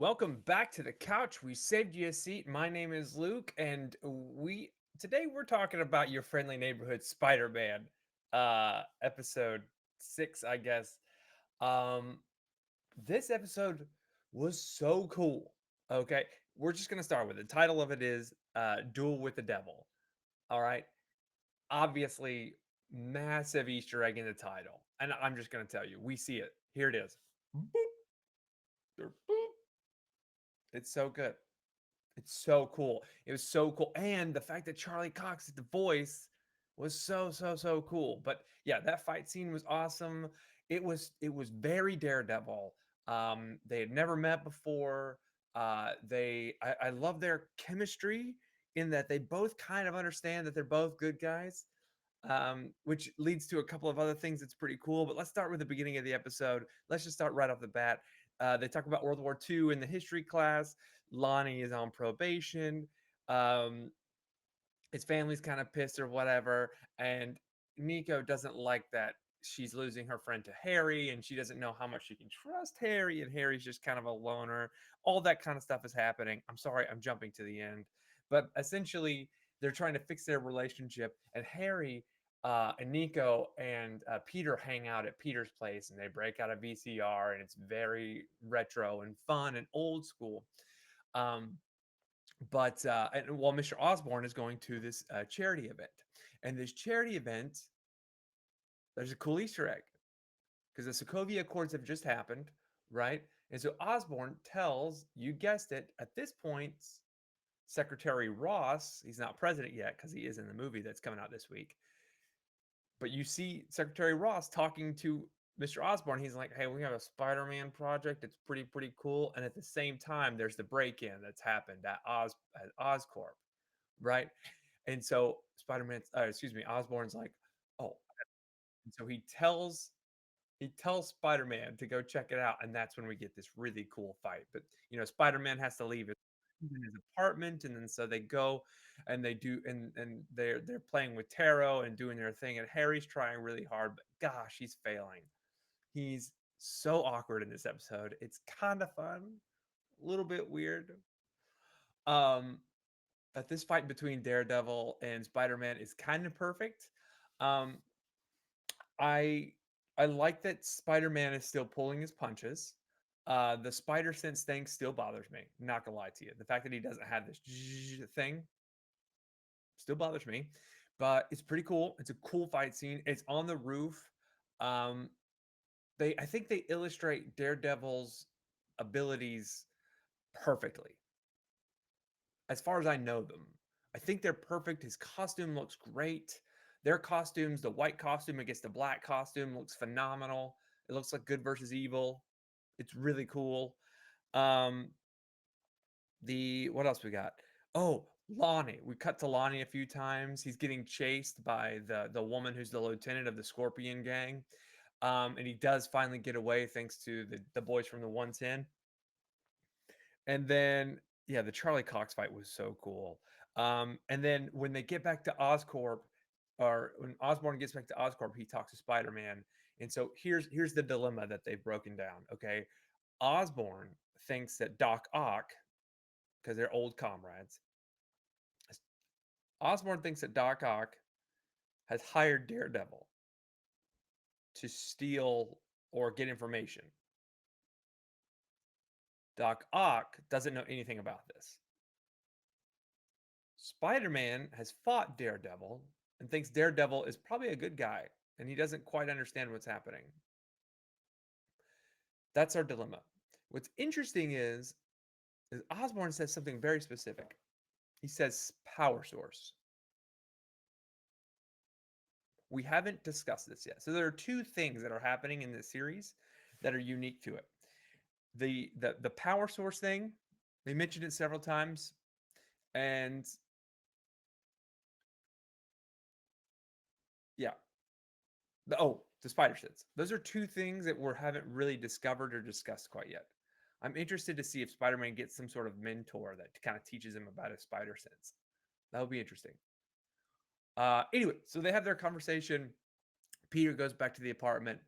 Welcome back to the couch. We saved you a seat. My name is Luke, and we today we're talking about your friendly neighborhood Spider-Man, episode 6, I guess. Um, this episode was so cool. Okay, we're just gonna start with it. The title of it is "Duel with the Devil." All right, obviously, massive Easter egg in the title, and I'm just gonna tell you, we see it. Here it is. Boop, boop. It's so good. It's so cool. It was so cool. And the fact that Charlie Cox is the voice was so cool. But yeah, that fight scene was awesome. It was very Daredevil. They had never met before. I love their chemistry in that they both kind of understand that they're both good guys. Which leads to a couple of other things that's pretty cool. But let's start with the beginning of the episode. Let's just start right off the bat. They talk about World War II in the history class. Lonnie is on probation. Um, his family's kind of pissed or whatever. And Nico doesn't like that she's losing her friend to Harry and she doesn't know how much she can trust Harry. And Harry's just kind of a loner. All that kind of stuff is happening. I'm sorry, I'm jumping to the end. But essentially, they're trying to fix their relationship. And Harry and Nico and Peter hang out at Peter's place and they break out a VCR and it's very retro and fun and old school. Um, but while Mr. Osborne is going to this charity event, and this charity event, there's a cool Easter egg because the Sokovia Accords have just happened, right? And so Osborne tells, you guessed it, at this point, Secretary Ross, he's not president yet because he is in the movie that's coming out this week, but you see Secretary Ross talking to Mr. Osborne. He's like, "Hey, we have a Spider-Man project. It's pretty cool." And at the same time, there's the break-in that's happened at Oscorp, right? And so Osborne's like, "Oh," and so he tells Spider-Man to go check it out, and that's when we get this really cool fight. But Spider-Man has to leave his apartment, and then so they go and they do, and they're playing with tarot and doing their thing, and Harry's trying really hard, but gosh, he's failing. He's so awkward in this episode. It's kind of fun, a little bit weird. Um, but this fight between Daredevil and Spider-Man is kind of perfect. Um, I I like that Spider-Man is still pulling his punches. The spider sense thing still bothers me. Not gonna lie to you. The fact that he doesn't have this thing still bothers me, but it's pretty cool. It's a cool fight scene. It's on the roof. Um, I think they illustrate Daredevil's abilities perfectly, as far as I know them. I think they're perfect. His costume looks great. Their costumes, the white costume against the black costume, looks phenomenal. It looks like good versus evil. It's really cool. Um, the what else we got? Oh, Lonnie. We cut to Lonnie a few times. He's getting chased by the woman who's the lieutenant of the Scorpion gang. And he does finally get away thanks to the boys from the 110. And then yeah, the Charlie Cox fight was so cool. And then when they get back to Oscorp, or when Osborn gets back to Oscorp, he talks to Spider-Man. And so here's the dilemma that they've broken down. Okay. Osborn thinks that Doc Ock, because they're old comrades, Osborn thinks that Doc Ock has hired Daredevil to steal or get information. Doc Ock doesn't know anything about this. Spider-Man has fought Daredevil and thinks Daredevil is probably a good guy, and he doesn't quite understand what's happening. That's our dilemma. What's interesting is Osborn says something very specific. He says power source. We haven't discussed this yet. So there are two things that are happening in this series that are unique to it. The power source thing, they mentioned it several times, and yeah, the spider sense. Those are two things that we haven't really discovered or discussed quite yet. I'm interested to see if Spider-Man gets some sort of mentor that kind of teaches him about his spider sense. That would be interesting. Anyway, so they have their conversation. Peter goes back to the apartment,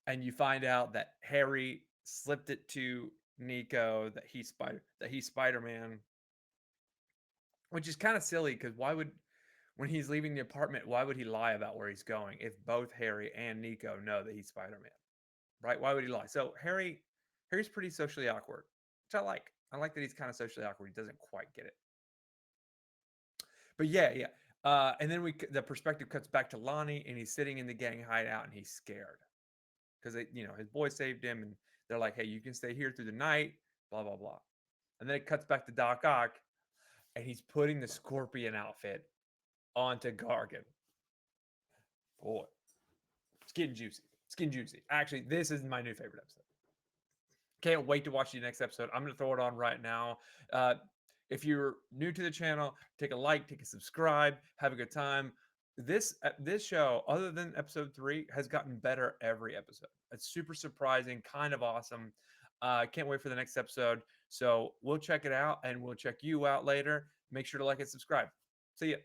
and you find out that Harry slipped it to Nico that he's Spider-Man, which is kind of silly because why would when he's leaving the apartment, why would he lie about where he's going if both Harry and Nico know that he's Spider-Man? Right? Why would he lie? So Harry's pretty socially awkward, which I like. I like that he's kind of socially awkward. He doesn't quite get it. But yeah, yeah. And then the perspective cuts back to Lonnie, and he's sitting in the gang hideout, and he's scared because his boy saved him, and they're like, "Hey, you can stay here through the night." Blah blah blah. And then it cuts back to Doc Ock, and he's putting the Scorpion outfit onto Gargan. Boy, it's getting juicy. It's getting juicy. Actually, this is my new favorite episode. Can't wait to watch the next episode. I'm going to throw it on right now. Uh, if you're new to the channel, take a like, take a subscribe, have a good time. This show, other than episode 3, has gotten better every episode. It's super surprising, kind of awesome. Can't wait for the next episode. So we'll check it out, and we'll check you out later. Make sure to like and subscribe. See ya.